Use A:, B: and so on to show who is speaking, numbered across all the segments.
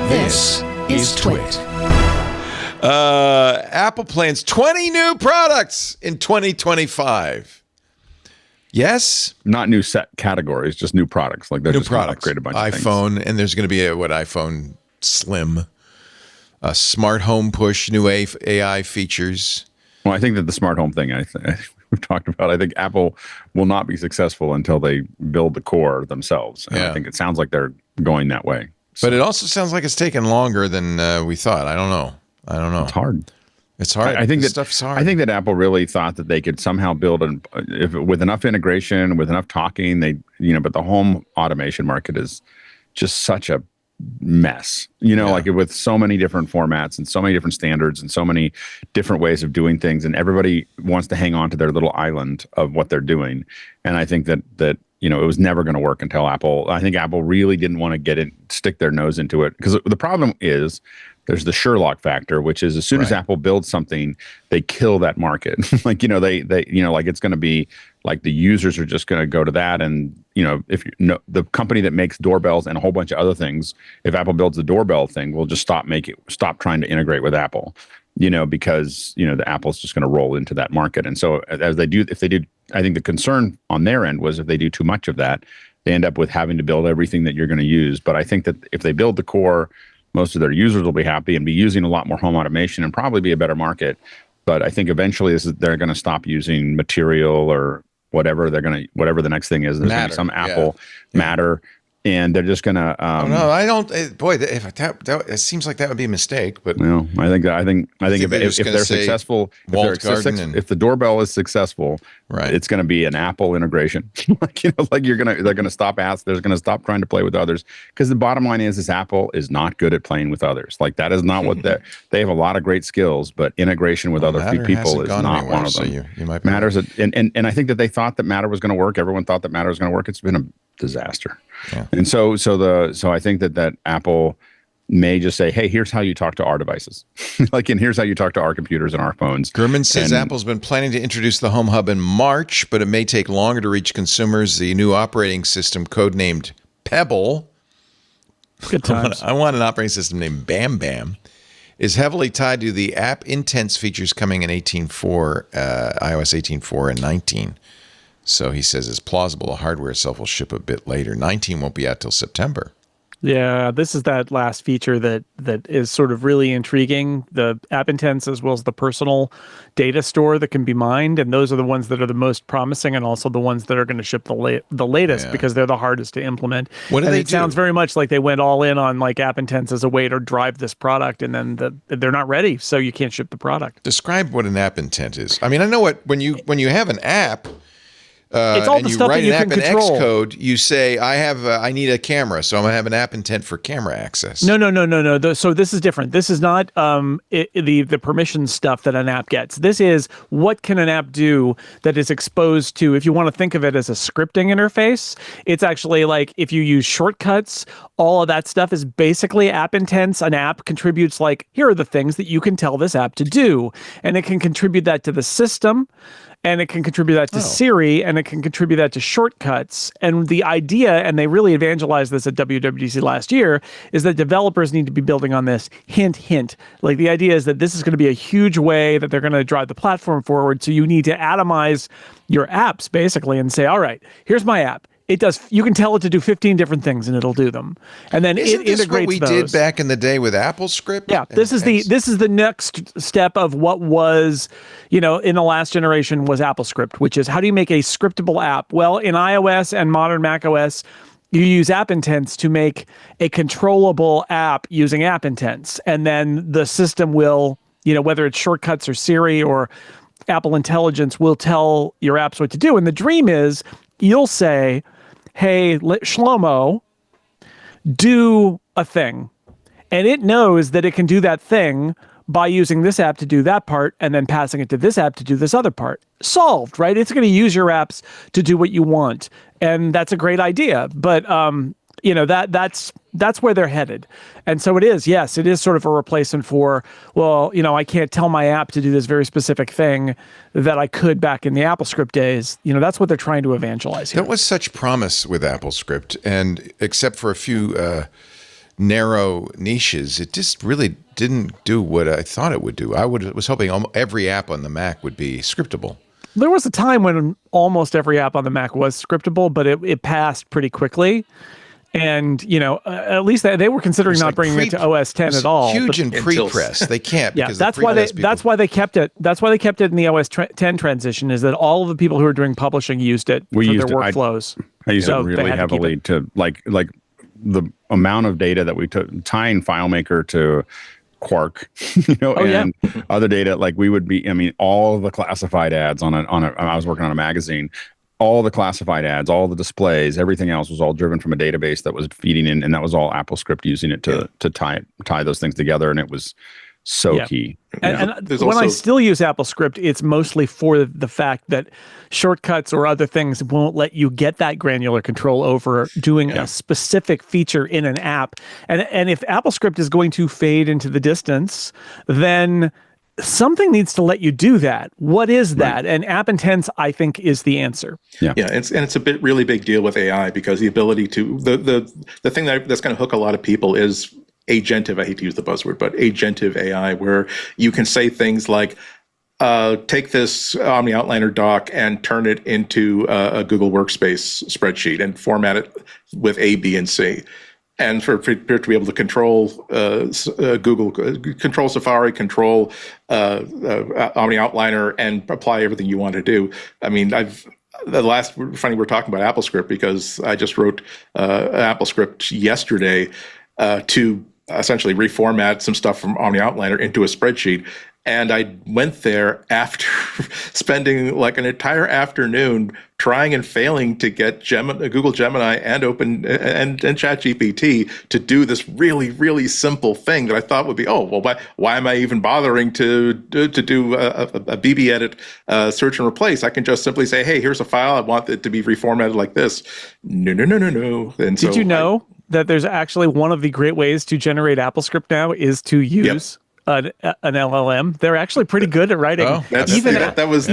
A: This is TWiT.
B: Apple plans 20 new products in 2025. Yes?
C: Not new set categories, just new products. Like they're
B: New
C: just going to
B: products.
C: upgrade a bunch of things.
B: iPhone, and there's going to be a iPhone Slim, a smart home push, new AI features.
C: Well, I think that the smart home thing we've talked about, I think Apple will not be successful until they build the core themselves. And I think it sounds like they're going that way.
B: But it also sounds like it's taken longer than we thought. I don't know.
C: It's hard.
B: It's hard.
C: I think that
B: stuff's hard.
C: I think that Apple really thought that they could somehow build with enough integration, with enough talking. But the home automation market is just such a mess. Like with so many different formats and so many different standards and so many different ways of doing things, and everybody wants to hang on to their little island of what they're doing. And I think that it was never going to work until Apple. I think Apple really didn't want to stick their nose into it, because the problem is there's the Sherlock factor, which is as soon as Apple builds something, they kill that market. Like it's going to be like the users are just going to go to that, and if the company that makes doorbells and a whole bunch of other things, if Apple builds the doorbell thing, we'll just stop trying to integrate with Apple. Because the Apple's just going to roll into that market. And so if they do, I think the concern on their end was if they do too much of that, they end up with having to build everything that you're going to use. But I think that if they build the core, most of their users will be happy and be using a lot more home automation and probably be a better market. But I think eventually they're going to stop using Material or whatever whatever the next thing is. There's going to be some Apple Matter. And they're just gonna.
B: No, I don't. Boy, it seems like that would be a mistake. But
C: I think if they're successful, if the doorbell is successful, it's going to be an Apple integration. They're going to stop They're going to stop trying to play with others, because the bottom line is Apple is not good at playing with others. Like that is not what they have a lot of great skills, but integration with other people is not one of them. So you might be Matter's and I think that they thought that Matter was going to work. Everyone thought that Matter was going to work. It's been a disaster. Yeah. And so I think that Apple may just say, hey, here's how you talk to our devices. And here's how you talk to our computers and our phones.
B: Gurman says Apple's been planning to introduce the Home Hub in March, but it may take longer to reach consumers. The new operating system, codenamed Pebble,
D: good times.
B: I want an operating system named Bam Bam, is heavily tied to the app intense features coming in iOS 18.4 and 19. So he says it's plausible the hardware itself will ship a bit later. 19 won't be out till September.
D: Yeah, this is that last feature that is sort of really intriguing. The app intense as well as the personal data store that can be mined. And those are the ones that are the most promising, and also the ones that are going to ship the latest because they're the hardest to implement.
B: What do they do?
D: It sounds very much like they went all in on like app intense as a way to drive this product, and then they're not ready, so you can't ship the product.
B: Describe what an app intent is. I mean, I know when you have an app,
D: it's all
B: and
D: the
B: you
D: stuff
B: write
D: that you
B: an app
D: can
B: in
D: control.
B: Xcode, you say, I need a camera, so I'm going to have an app intent for camera access.
D: No. So this is different. This is not the permission stuff that an app gets. This is what can an app do that is exposed to, if you want to think of it as a scripting interface, it's actually like if you use shortcuts, all of that stuff is basically app intents. An app contributes like, here are the things that you can tell this app to do. And it can contribute that to the system, and it can contribute that to Siri, and it can contribute that to shortcuts. And the idea, and they really evangelized this at WWDC last year, is that developers need to be building on this. Hint, hint. Like the idea is that this is going to be a huge way that they're going to drive the platform forward. So you need to atomize your apps basically and say, all right, here's my app. It does. You can tell it to do 15 different things, and it'll do them. And then it integrates
B: what we did back in the day with AppleScript?
D: Yeah, this is the next step of what was, in the last generation was AppleScript, which is how do you make a scriptable app? Well, in iOS and modern macOS, you use app intents to make a controllable app using app intents, and then the system will, whether it's shortcuts or Siri or Apple Intelligence, will tell your apps what to do. And the dream is you'll say, hey, Shlomo, do a thing. And it knows that it can do that thing by using this app to do that part and then passing it to this app to do this other part. Solved, right? It's going to use your apps to do what you want. And that's a great idea. But, that's where they're headed. And so it is sort of a replacement for, I can't tell my app to do this very specific thing that I could back in the AppleScript days. That's what they're trying to evangelize here.
B: There was such promise with AppleScript, and except for a few narrow niches, it just really didn't do what I thought it would do. I was hoping every app on the Mac would be scriptable.
D: There was a time when almost every app on the Mac was scriptable, but it passed pretty quickly. And, at least they were considering not bringing it to OS 10 at all.
B: Huge in pre-press. They can't.
D: Yeah,
B: because
D: that's why they kept it. That's why they kept it in the OS 10 transition, is that all of the people who are doing publishing used it for their workflows.
C: I use it really heavily to like the amount of data that we took, tying FileMaker to Quark, and other data. Like we would be, all the classified ads I was working on a magazine. All the classified ads, all the displays, everything else was all driven from a database that was feeding in, and that was all AppleScript using it to tie those things together, and it was so key.
D: And when I still use AppleScript, it's mostly for the fact that shortcuts or other things won't let you get that granular control over doing a specific feature in an app. And if AppleScript is going to fade into the distance, then something needs to let you do that. What is that? Right. And App Intents, I think, is the answer.
E: Yeah, it's a really big deal with AI, because the ability to the thing that's going to hook a lot of people is agentive. I hate to use the buzzword, but agentive AI, where you can say things like, take this Omni Outliner doc and turn it into a Google Workspace spreadsheet and format it with A, B, and C. And for it to be able to control Google, control Safari, control Omni Outliner, and apply everything you want to do. I mean, funny we're talking about AppleScript, because I just wrote AppleScript yesterday to essentially reformat some stuff from Omni Outliner into a spreadsheet. And I went there after spending like an entire afternoon trying and failing to get Google Gemini and ChatGPT to do this really, really simple thing that I thought would be, why am I even bothering to do a BB edit, search and replace? I can just simply say, hey, here's a file. I want it to be reformatted like this. No. And
D: Did you know that there's actually one of the great ways to generate AppleScript now is to use an LLM? They're actually pretty good at writing.
E: That was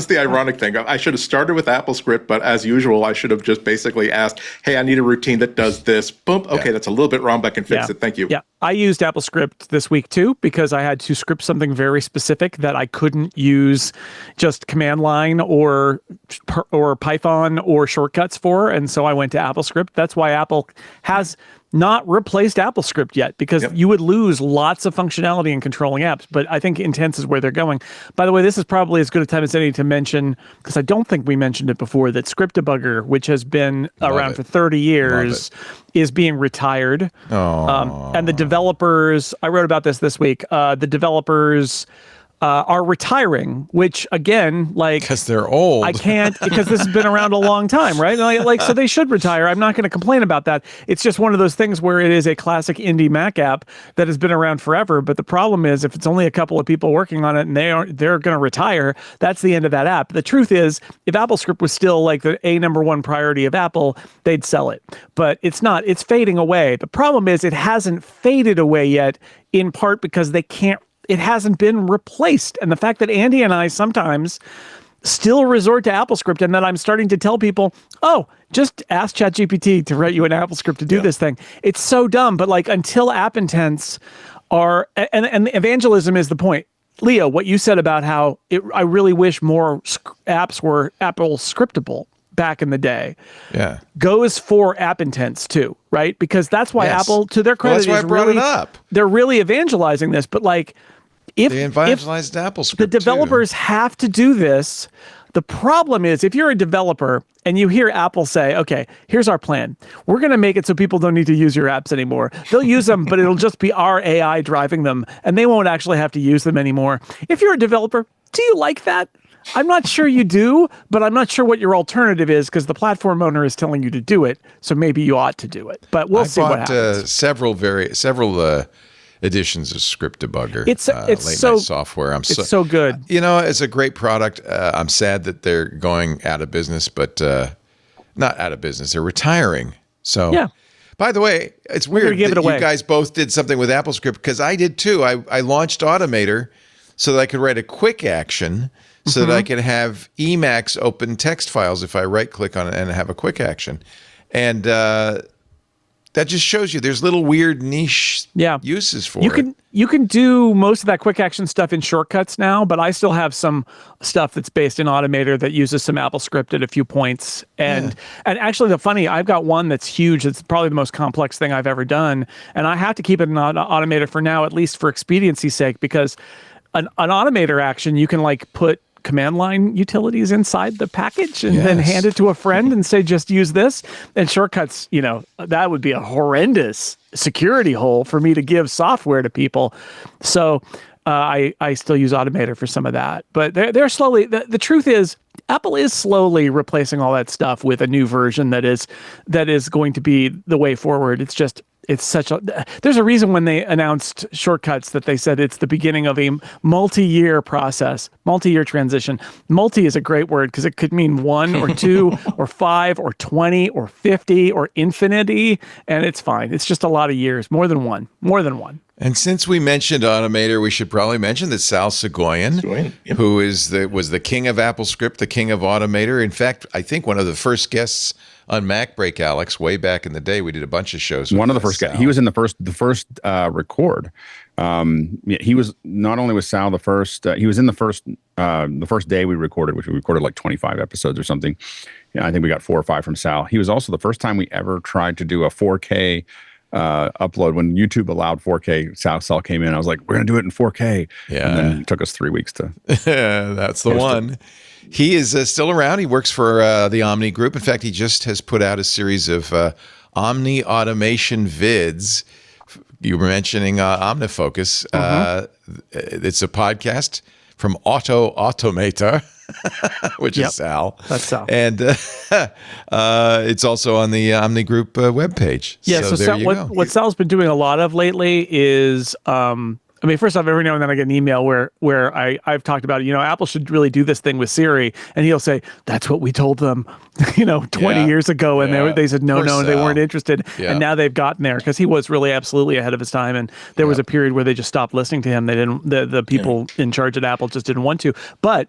E: the ironic thing. I should have started with AppleScript, but as usual, I should have just basically asked, hey, I need a routine that does this. Boom. Okay, that's a little bit wrong, but I can fix it. Thank you.
D: Yeah, I used AppleScript this week too, because I had to script something very specific that I couldn't use just command line or Python or shortcuts for. And so I went to AppleScript. That's why Apple has not replaced AppleScript yet, because you would lose lots of functionality in controlling apps. But I think Intents is where they're going. By the way, this is probably as good a time as any to mention, because I don't think we mentioned it before, that Script Debugger, which has been around for 30 years, is being retired. And the developers, I wrote about this week, the developers are retiring, which again,
B: because they're old.
D: I can't, because this has been around a long time, right? So they should retire. I'm not going to complain about that. It's just one of those things where it is a classic indie Mac app that has been around forever. But the problem is, if it's only a couple of people working on it and they're going to retire, that's the end of that app. The truth is, if AppleScript was still like the number one priority of Apple, they'd sell it. But it's not. It's fading away. The problem is, it hasn't faded away yet, in part because it hasn't been replaced. And the fact that Andy and I sometimes still resort to AppleScript, and that I'm starting to tell people, just ask ChatGPT to write you an AppleScript to do this thing. It's so dumb, but until App Intents are, and evangelism is the point. Leo, what you said about how I really wish more apps were Apple scriptable back in the day, goes for App Intents too, right? Because that's why Apple, to their credit,
B: that's why I brought it up.
D: They're really evangelizing this, but if
B: they evangelized AppleScript,
D: the developers have to do this. The problem is, if you're a developer and you hear Apple say, okay, here's our plan. We're going to make it so people don't need to use your apps anymore. They'll use them, but it'll just be our AI driving them, and they won't actually have to use them anymore. If you're a developer, do you like that? I'm not sure you do, but I'm not sure what your alternative is, because the platform owner is telling you to do it, so maybe you ought to do it. But we'll see what happens.
B: Several editions of Script Debugger.
D: It's
B: late
D: so
B: night software.
D: It's so good.
B: It's a great product. I'm sad that they're going out of business, but not out of business. They're retiring. So, by the way, it's weird that you guys both did something with AppleScript, because I did too. I launched Automator so that I could write a quick action, so that I could have Emacs open text files if I right-click on it and have a quick action. And that just shows you there's little weird niche uses for it.
D: You can do most of that quick action stuff in shortcuts now, but I still have some stuff that's based in Automator that uses some AppleScript at a few points. And actually, I've got one that's huge. It's probably the most complex thing I've ever done, and I have to keep it in Automator for now, at least for expediency's sake, because an Automator action you can like put command line utilities inside the package and then hand it to a friend and say, just use this. And shortcuts, that would be a horrendous security hole for me to give software to people. So I still use Automator for some of that. But they're slowly, the truth is, Apple is slowly replacing all that stuff with a new version that is going to be the way forward. There's a reason when they announced shortcuts that they said it's the beginning of a multi-year process, multi-year transition. Multi is a great word because it could mean 1 or 2 or 5 or 20 or 50 or infinity, and it's fine. It's just a lot of years, more than one.
B: And since we mentioned Automator, we should probably mention that Sal Seguin, who was the king of AppleScript, the king of Automator. In fact, I think one of the first guests on MacBreak, Alex, way back in the day. We did a bunch of shows.
C: One of the first guys. He was in the first record. He was not only was Sal the first. He was in the first day we recorded, which we recorded like 25 episodes or something. I think we got 4 or 5 from Sal. He was also the first time we ever tried to do a 4K upload when YouTube allowed 4K. Sal came in. I was like, we're gonna do it in 4K. Yeah, and then it took us 3 weeks to.
B: That's the one. He is still around. He works for the Omni Group. In fact, he just has put out a series of Omni automation vids. You were mentioning OmniFocus. It's a podcast from Automator, which is Sal.
D: That's Sal.
B: And it's also on the Omni Group webpage.
D: Yeah, so
B: there you go.
D: What Sal's been doing a lot of lately is... first off, every now and then I get an email where I've talked about, Apple should really do this thing with Siri. And he'll say, that's what we told them, 20 years ago. And they said, no, they weren't interested. Yeah. And now they've gotten there because he was really absolutely ahead of his time. And there was a period where they just stopped listening to him. They didn't, the people in charge at Apple just didn't want to. But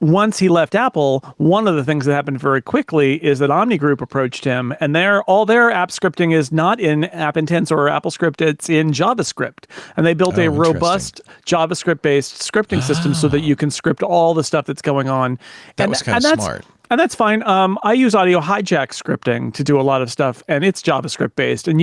D: once he left Apple, one of the things that happened very quickly is that Omni Group approached him, and all their app scripting is not in AppIntense or AppleScript, it's in JavaScript. And they built a robust JavaScript-based scripting system so that you can script all the stuff that's going on.
B: That was kind of smart.
D: And that's fine. I use Audio Hijack scripting to do a lot of stuff, and it's JavaScript based. And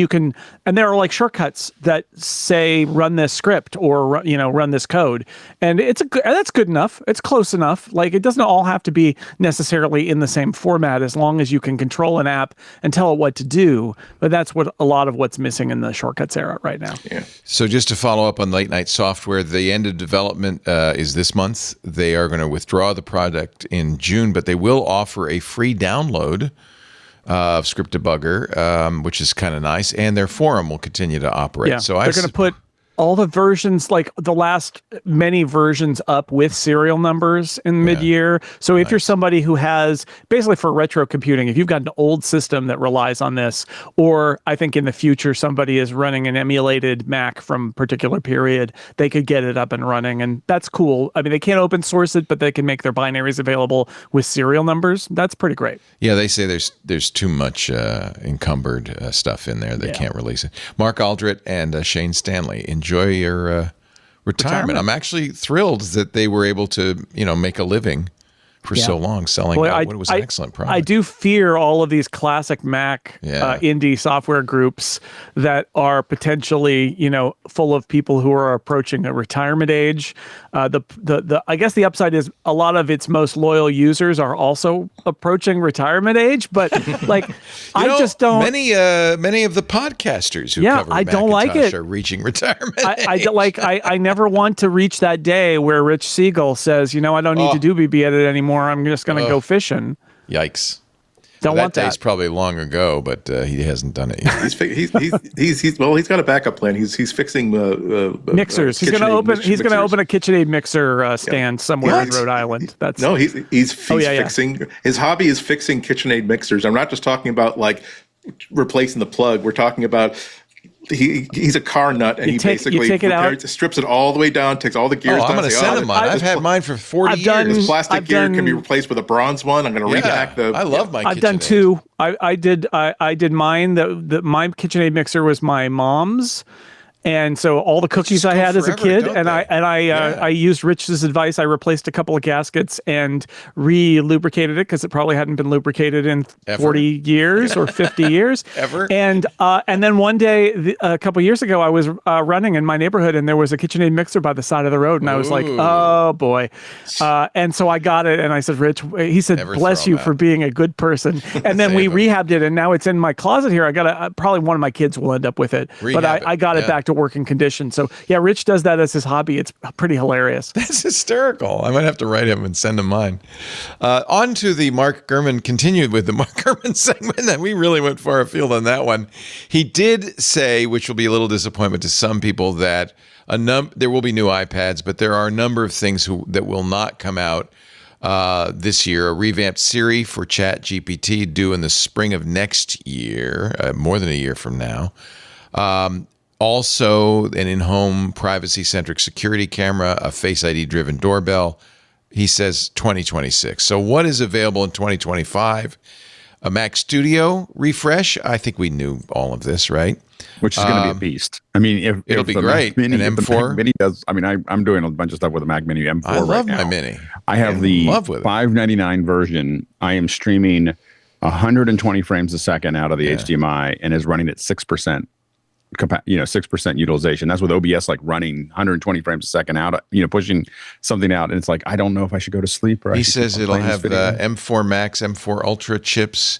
D: there are like shortcuts that say run this script or run this code, and that's good enough. It's close enough. Like it doesn't all have to be necessarily in the same format as long as you can control an app and tell it what to do. But that's what a lot of what's missing in the shortcuts era right now.
B: Yeah. So just to follow up on Late Night Software, the end of development is this month. They are going to withdraw the product in June, but they will offer a free download of Script Debugger, which is kind of nice, and their forum will continue to operate.
D: Yeah,
B: so
D: they're going to put all the versions, like the last many versions, up with serial numbers in mid-year. So if you're somebody who has, basically for retro computing, if you've got an old system that relies on this, or I think in the future somebody is running an emulated Mac from a particular period, they could get it up and running, and that's cool. I mean, they can't open source it, but they can make their binaries available with serial numbers. That's pretty great.
B: Yeah, they say there's too much encumbered stuff in there. They can't release it. Mark Aldrett and Shane Stanley, enjoy your retirement. I'm actually thrilled that they were able to, make a living for so long selling out what was an excellent product.
D: I do fear all of these classic Mac indie software groups that are potentially, full of people who are approaching a retirement age. I guess the upside is a lot of its most loyal users are also approaching retirement age, but like I just don't.
B: Many of the podcasters who cover
D: I don't like it
B: are reaching retirement.
D: I never want to reach that day where Rich Siegel says, I don't need to do BB Edit anymore. I'm just going to go fishing.
B: Yikes.
D: Don't want that.
B: Day's probably long ago, but he hasn't done it yet.
E: He's got a backup plan. He's fixing
D: mixers. He's going to open a KitchenAid mixer stand somewhere in Rhode Island.
E: He's fixing. His hobby is fixing KitchenAid mixers. I'm not just talking about like replacing the plug. We're talking about he's a car nut, and he basically strips it all the way down, takes all the gears down.
B: I'm going to send him mine. I've had mine for 40 years.
E: This plastic gear can be replaced with a bronze one. I'm going to rehack the.
B: I love my.
D: I've done two. I did mine. My KitchenAid mixer was my mom's. And so all the cookies I had as a kid, I used Rich's advice. I replaced a couple of gaskets and re-lubricated it because it probably hadn't been lubricated in 40 years or 50 years.
B: Ever.
D: And then one day, a couple of years ago, I was running in my neighborhood and there was a KitchenAid mixer by the side of the road. And I was like, oh boy. And so I got it and I said, Rich, he said, bless you for being a good person. And then we rehabbed it and now it's in my closet here. I got probably one of my kids will end up with it. But I got it back to working condition. So yeah, Rich does that as his hobby. It's pretty hilarious.
B: That's hysterical. I might have to write him and send him mine. On to the Mark Gurman, continued with the Mark Gurman segment, and we really went far afield on that one. He did say, which will be a little disappointment to some people, that there will be new iPads, but there are a number of things that will not come out this year. A revamped Siri for ChatGPT due in the spring of next year, more than a year from now. Also, an in-home privacy-centric security camera, a Face ID-driven doorbell. He says 2026. So what is available in 2025? A Mac Studio refresh. I think we knew all of this, right?
C: Which is going to be a beast. I mean,
B: it'll be great. An M4.
C: The Mac Mini does. I mean, I'm doing a bunch of stuff with the Mac Mini M4 right now.
B: I love my Mini.
C: I have the $599 version. I am streaming 120 frames a second out of the HDMI and is running at 6%. 6% utilization. That's with OBS like running 120 frames a second out, pushing something out. And it's like, I don't know if I should go to sleep. Or
B: he says it'll have the M4 Max, M4 Ultra chips,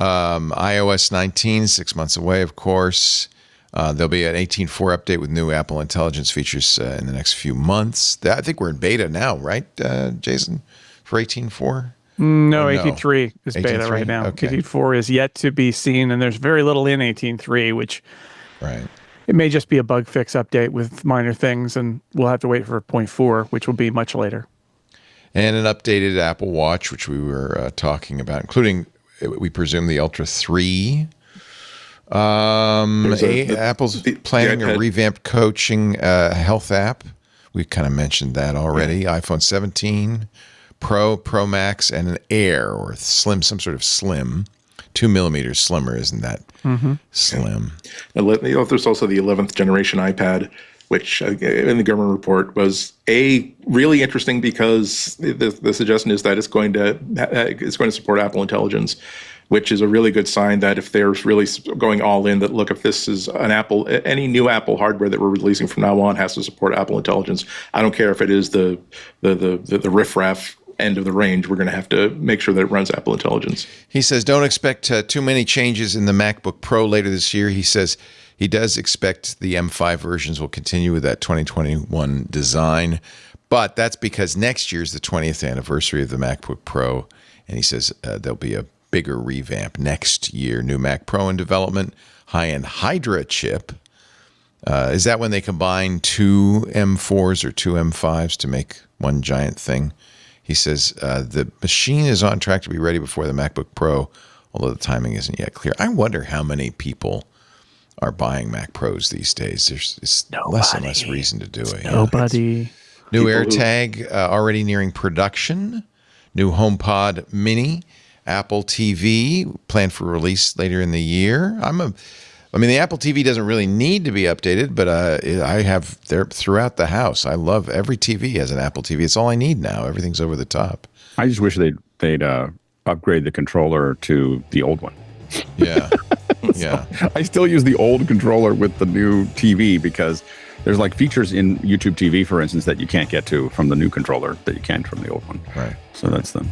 B: iOS 19, 6 months away, of course. There'll be an 18.4 update with new Apple Intelligence features in the next few months. I think we're in beta now, right, Jason, for 18.4?
D: No, 18.3 is beta right now. Okay. 18.4 is yet to be seen, and there's very little in 18.3, which...
B: Right.
D: It may just be a bug fix update with minor things, and we'll have to wait for 0.4, which will be much later.
B: And an updated Apple Watch, which we were talking about, including, we presume, the Ultra 3. Apple's planning a revamped coaching health app. We kind of mentioned that already. Yeah. iPhone 17, Pro Max, and an Air or Slim, some sort of Slim. 2 millimeters slimmer, isn't that slim?
E: There's also the 11th generation iPad, which in the Gurman report was really interesting because the suggestion is that it's going to support Apple Intelligence, which is a really good sign that if they're really going all in, that look, if this is any new Apple hardware that we're releasing from now on has to support Apple Intelligence. I don't care if it is the riffraff end of the range, we're going to have to make sure that it runs Apple Intelligence.
B: He says, don't expect too many changes in the MacBook Pro later this year. He says he does expect the M5 versions will continue with that 2021 design, but that's because next year is the 20th anniversary of the MacBook Pro, and he says there'll be a bigger revamp next year. New Mac Pro in development, high-end Hydra chip. Is that when they combine two M4s or two M5s to make one giant thing? He says the machine is on track to be ready before the MacBook Pro, although the timing isn't yet clear. I wonder how many people are buying Mac Pros these days. There's less and less reason to do it.
D: Nobody.
B: New AirTag already nearing production. New HomePod Mini. Apple TV planned for release later in the year. The Apple TV doesn't really need to be updated, but I have there throughout the house. I love every TV has an Apple TV. It's all I need now. Everything's over the top.
C: I just wish they'd upgrade the controller to the old one.
B: Yeah, yeah.
C: I still use the old controller with the new TV because there's like features in YouTube TV, for instance, that you can't get to from the new controller that you can from the old one.
B: Right.
C: So that's them.